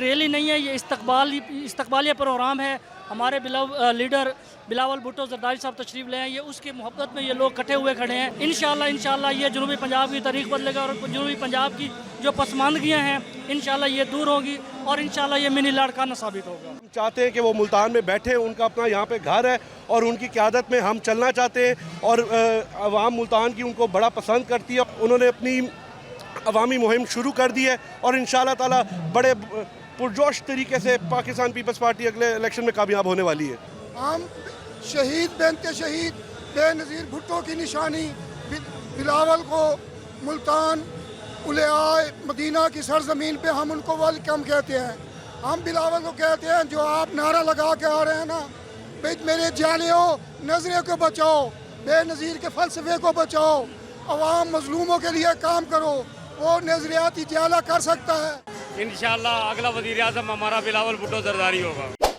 Rally نہیں ہے، یہ استقبالیہ پروگرام ہے. ہمارے لیڈر بلاول بھٹو زرداری صاحب تشریف لے ہیں، یہ اس کی محبت میں یہ لوگ کٹھے ہوئے کھڑے ہیں. انشاءاللہ یہ جنوبی پنجاب کی تاریخ بدلے گا اور جنوبی پنجاب کی جو پسماندگیاں ہیں انشاءاللہ یہ دور ہوگی اور انشاءاللہ یہ منی لاڑکانہ ثابت ہوگا. ہم چاہتے ہیں کہ وہ ملتان میں بیٹھے، ان کا اپنا یہاں پہ گھر ہے اور ان کی قیادت میں ہم چلنا چاہتے ہیں اور عوام ملتان کی ان کو بڑا پسند کرتی ہے. انہوں نے اپنی عوامی مہم شروع کر دی ہے اور انشاءاللہ تعالی بڑے پرجوش طریقے سے پاکستان پیپلز پارٹی اگلے الیکشن میں کامیاب ہونے والی ہے. ہم شہید بنتے شہید بے نظیر بھٹو کی نشانی بلاول کو ملتان الیائے مدینہ کی سرزمین پہ ہم ان کو ویلکم کہتے ہیں. ہم بلاول کو کہتے ہیں جو آپ نعرہ لگا کے آ رہے ہیں نا، بھئی میرے جانیوں نظریے کو بچاؤ، بے نظیر کے فلسفے کو بچاؤ، عوام مظلوموں کے لیے کام کرو، وہ نظریاتی جالہ کر سکتا ہے. انشاءاللہ اگلا وزیر اعظم ہمارا بلاول بھٹو زرداری ہوگا.